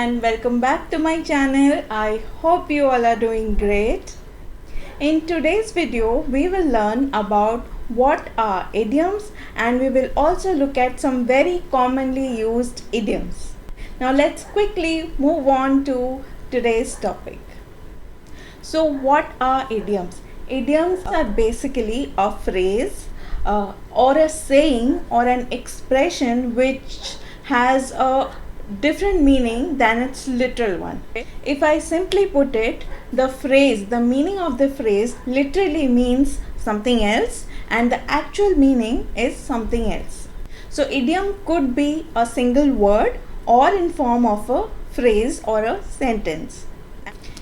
and welcome back to my channel. I hope you all are doing great. In today's video, we will learn about what are idioms and we will also look at some very commonly used idioms. Now let's quickly move on to today's topic. So what are idioms? Idioms are basically a phrase or a saying or an expression which has a different meaning than its literal one. If I simply put it, the meaning of the phrase literally means something else and the actual meaning is something else. So idiom could be a single word or in form of a phrase or a sentence.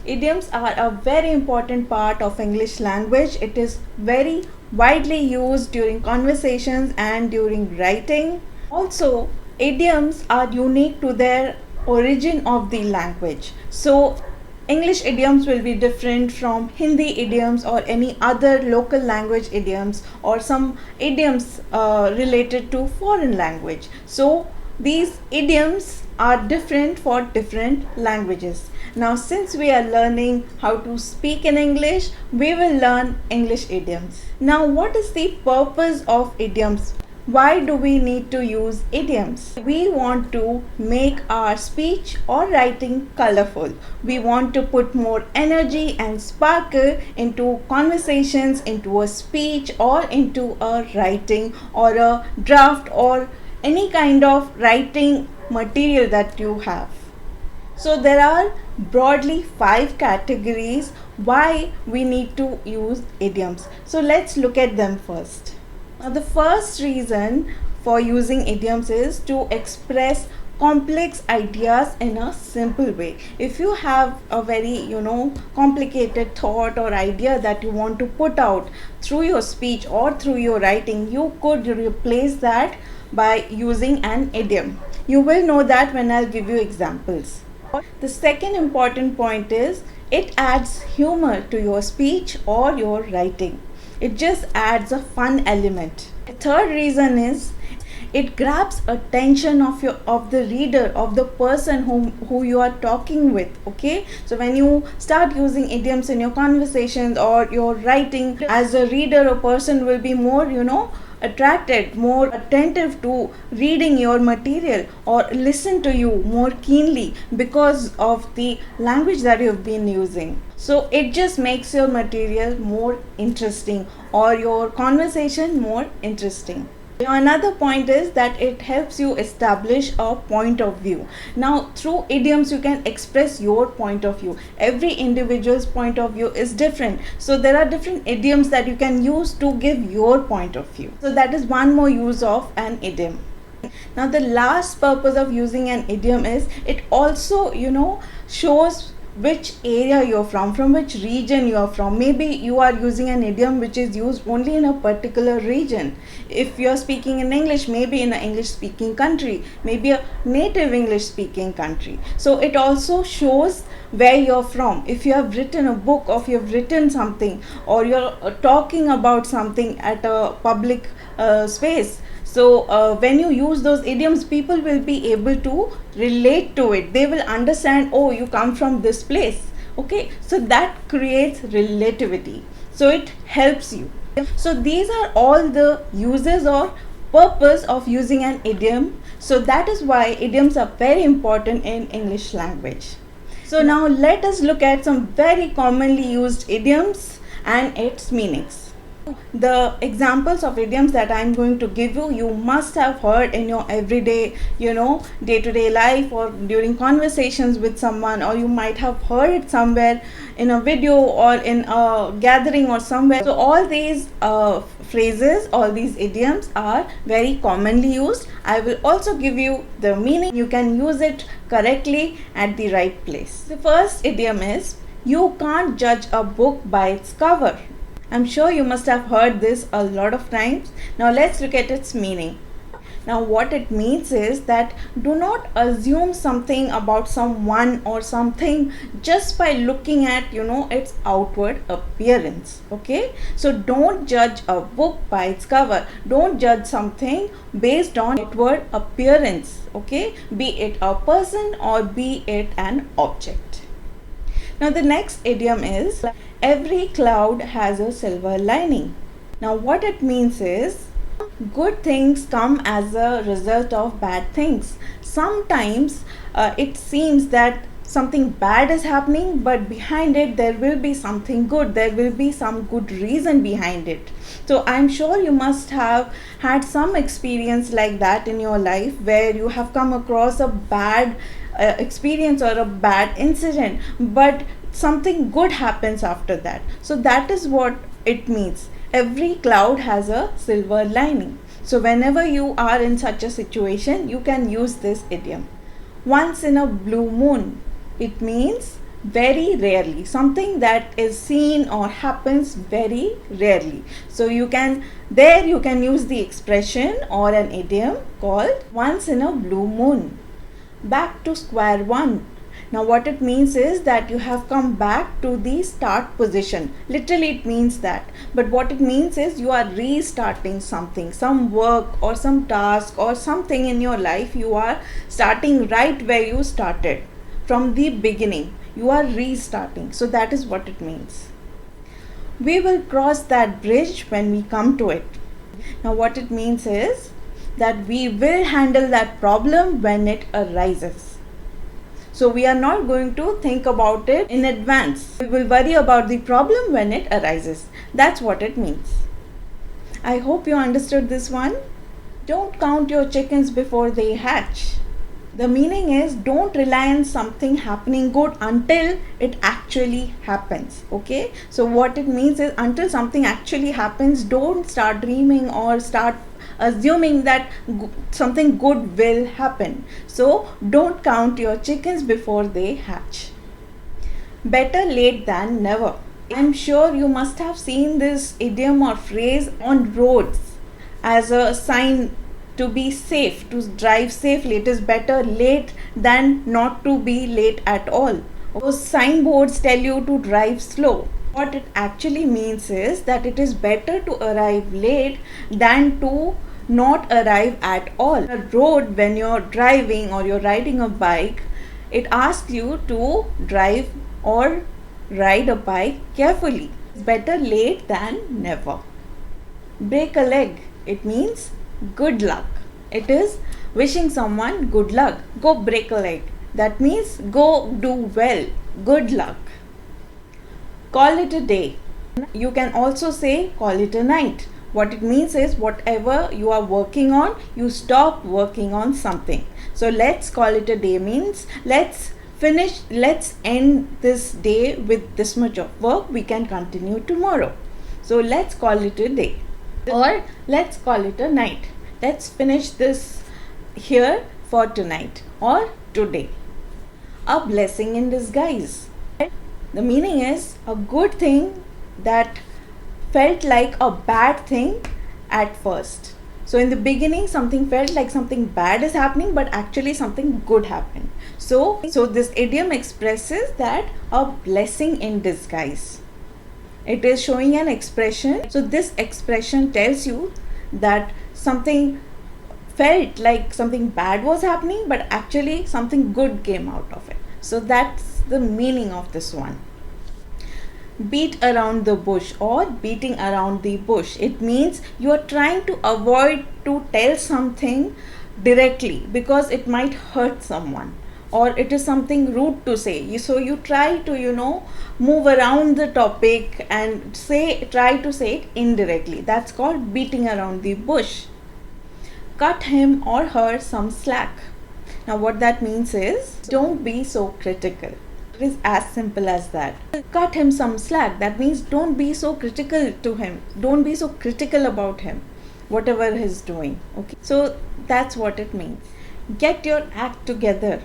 Idioms are a very important part of English language. It is very widely used during conversations and during writing. Also, idioms are unique to their origin of the language. So, English idioms will be different from Hindi idioms or any other local language idioms or some idioms related to foreign language. So, these idioms are different for different languages. Now, since we are learning how to speak in English, we will learn English idioms. Now, what is the purpose of idioms? Why do we need to use idioms? We want to make our speech or writing colorful. We want to put more energy and sparkle into conversations, into a speech or into a writing or a draft or any kind of writing material that you have. So there are broadly 5 categories why we need to use idioms. So let's look at them first. Now the first reason for using idioms is to express complex ideas in a simple way. If you have a very complicated thought or idea that you want to put out through your speech or through your writing, you could replace that by using an idiom. You will know that when I'll give you examples. The second important point is it adds humor to your speech or your writing. It just adds a fun element. The third reason is it grabs attention of the reader, of the person who you are talking with. Okay, so when you start using idioms in your conversations or your writing, as a reader, a person will be more attracted, more attentive to reading your material or listen to you more keenly because of the language that you've been using. So it just makes your material more interesting or your conversation more interesting. Another point is that it helps you establish a point of view. Now through idioms you can express your point of view. Every individual's point of view is different. So there are different idioms that you can use to give your point of view. So that is one more use of an idiom. Now the last purpose of using an idiom is it also shows which area you're from which region you are from. Maybe you are using an idiom which is used only in a particular region. If you're speaking in English, maybe in an English speaking country, maybe a native English speaking country. So it also shows where you're from. If you have written a book or if you have written something or you're talking about something at a public space, so when you use those idioms, people will be able to relate to it. They will understand, oh, you come from this place. Okay, so that creates relativity. So it helps you. So these are all the uses or purpose of using an idiom. So that is why idioms are very important in English language. So now let us look at some very commonly used idioms and its meanings. The examples of idioms that I'm going to give you must have heard in your everyday, day-to-day life or during conversations with someone, or you might have heard it somewhere in a video or in a gathering or somewhere. So all these phrases, all these idioms are very commonly used. I will also give you the meaning. You can use it correctly at the right place. The first idiom is, you can't judge a book by its cover. I'm sure you must have heard this a lot of times. Now let's look at its meaning. Now, what it means is that do not assume something about someone or something just by looking at, its outward appearance. Okay, so don't judge a book by its cover. Don't judge something based on outward appearance. Okay, be it a person or be it an object. Now, the next idiom is every cloud has a silver lining. Now, what it means is good things come as a result of bad things. Sometimes it seems that something bad is happening, but behind it there will be something good. There will be some good reason behind it. So I'm sure you must have had some experience like that in your life, where you have come across a bad experience or a bad incident, but something good happens after that. So that is what it means. Every cloud has a silver lining. So whenever you are in such a situation, you can use this idiom. Once in a blue moon. It means very rarely, something that is seen or happens very rarely. So you can use the expression or an idiom called once in a blue moon. Back to square one. Now what it means is that you have come back to the start position. Literally it means that. But what it means is you are restarting something, some work or some task or something in your life. You are starting right where you started. From the beginning, you are restarting. So that is what it means. We will cross that bridge when we come to it. Now what it means is that we will handle that problem when it arises. So we are not going to think about it in advance. We will worry about the problem when it arises. That's what it means. I hope you understood this one. Don't count your chickens before they hatch. The meaning is don't rely on something happening good until it actually happens. Okay, so what it means is until something actually happens, don't start dreaming or start assuming that something good will happen. So don't count your chickens before they hatch. Better late than never. I'm sure you must have seen this idiom or phrase on roads as a sign to be safe, to drive safely. It is better late than not to be late at all. Those signboards tell you to drive slow. What it actually means is that it is better to arrive late than to not arrive at all. On a road, when you're driving or you're riding a bike, it asks you to drive or ride a bike carefully. It's better late than never. Break a leg. It means good luck. It is wishing someone good luck. Go break a leg. That means go do well. Good luck. Call it a day. You can also say call it a night. What it means is whatever you are working on, you stop working on something. So let's call it a day means let's end this day with this much of work. We can continue tomorrow. So let's call it a day. Or let's call it a night. Let's finish this here for tonight or today. A blessing in disguise. The meaning is a good thing that felt like a bad thing at first. So in the beginning something felt like something bad is happening, but actually something good happened. So this idiom expresses that a blessing in disguise. It is showing an expression. So this expression tells you that something felt like something bad was happening, but actually something good came out of it. So that's the meaning of this one. Beat around the bush or beating around the bush. It means you are trying to avoid to tell something directly because it might hurt someone or it is something rude to say. So you try to move around the topic and try to say it indirectly. That's called beating around the bush. Cut him or her some slack. Now what that means is don't be so critical. It is as simple as that. Cut him some slack. That means don't be so critical to him. Don't be so critical about him, whatever he's doing. Okay. So that's what it means. Get your act together,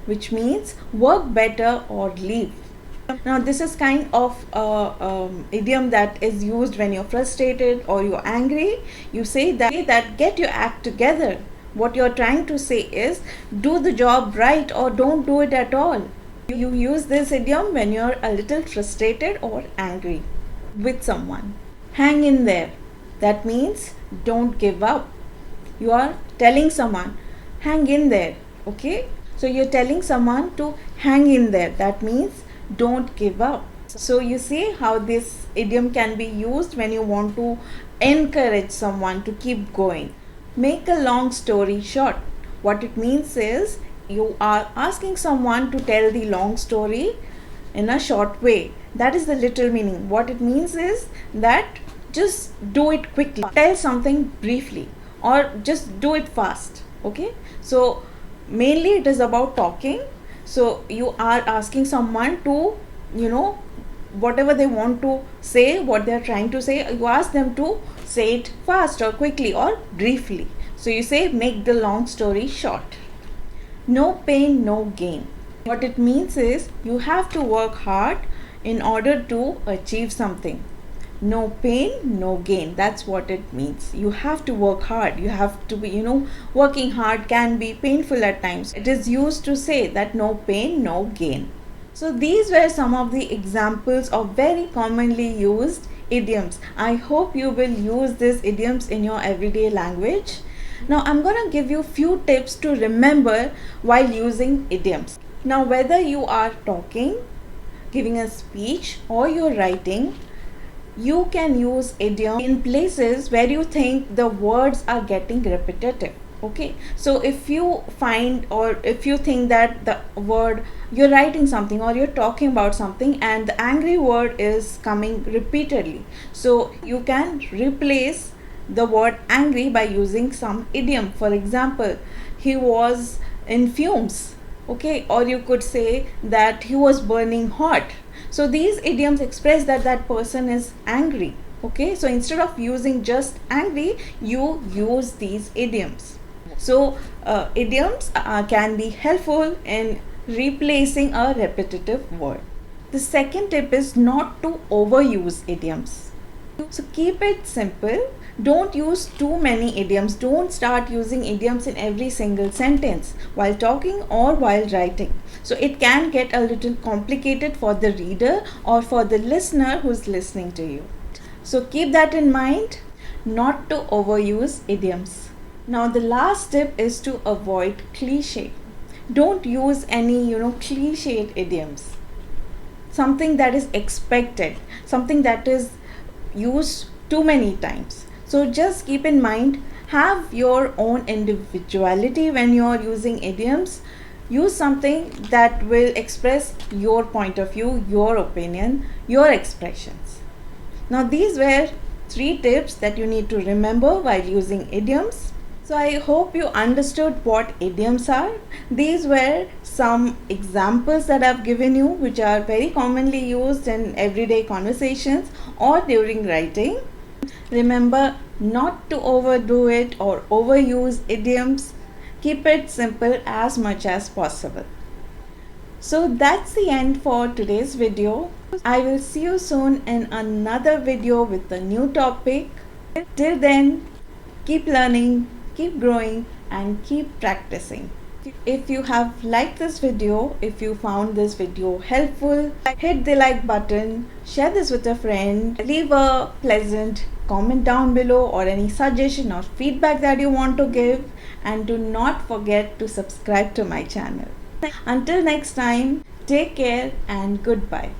which means work better or leave. Now this is kind of idiom that is used when you're frustrated or you're angry. You say that get your act together What you're trying to say is do the job right or don't do it at all. You use this idiom when you're a little frustrated or angry with someone. Hang in there. That means don't give up. You are telling someone, hang in there. Okay? So you're telling someone to hang in there. That means don't give up. So you see how this idiom can be used when you want to encourage someone to keep going. Make a long story short. What it means is you are asking someone to tell the long story in a short way. That is the literal meaning. What it means is that just do it quickly. Tell something briefly or just do it fast. Okay? So mainly it is about talking. So you are asking someone to, whatever they want to say, what they are trying to say, you ask them to say it fast or quickly or briefly. So you say make the long story short. No pain, no gain. What it means is you have to work hard in order to achieve something. No pain, no gain. That's what it means. You have to work hard. You have to be, working hard can be painful at times. It is used to say that no pain, no gain. So these were some of the examples of very commonly used idioms. I hope you will use these idioms in your everyday language. Now I'm going to give you few tips to remember while using idioms. Now whether you are talking, giving a speech or you're writing, you can use idiom in places where you think the words are getting repetitive. Okay, so if you find or if you think that the word, you're writing something or you're talking about something and the angry word is coming repeatedly, so you can replace the word angry by using some idiom. For example, he was in fumes. Okay, or you could say that he was burning hot. So these idioms express that that person is angry. Okay, so instead of using just angry, you use these idioms. So idioms can be helpful in replacing a repetitive word. The second tip is not to overuse idioms. So keep it simple. Don't use too many idioms. Don't start using idioms in every single sentence while talking or while writing. So it can get a little complicated for the reader or for the listener who's listening to you. So keep that in mind, not to overuse idioms. Now the last tip is to avoid cliche. Don't use any, cliched idioms. Something that is expected, something that is used too many times. So just keep in mind, have your own individuality when you are using idioms. Use something that will express your point of view, your opinion, your expressions. Now these were 3 tips that you need to remember while using idioms. So I hope you understood what idioms are. These were some examples that I've given you which are very commonly used in everyday conversations or during writing. Remember not to overdo it or overuse idioms. Keep it simple as much as possible. So that's the end for today's video. I will see you soon in another video with a new topic. Till then, keep learning, keep growing, and keep practicing. If you have liked this video, if you found this video helpful, hit the like button, share this with a friend, leave a pleasant comment down below or any suggestion or feedback that you want to give, and do not forget to subscribe to my channel. Until next time, take care and goodbye.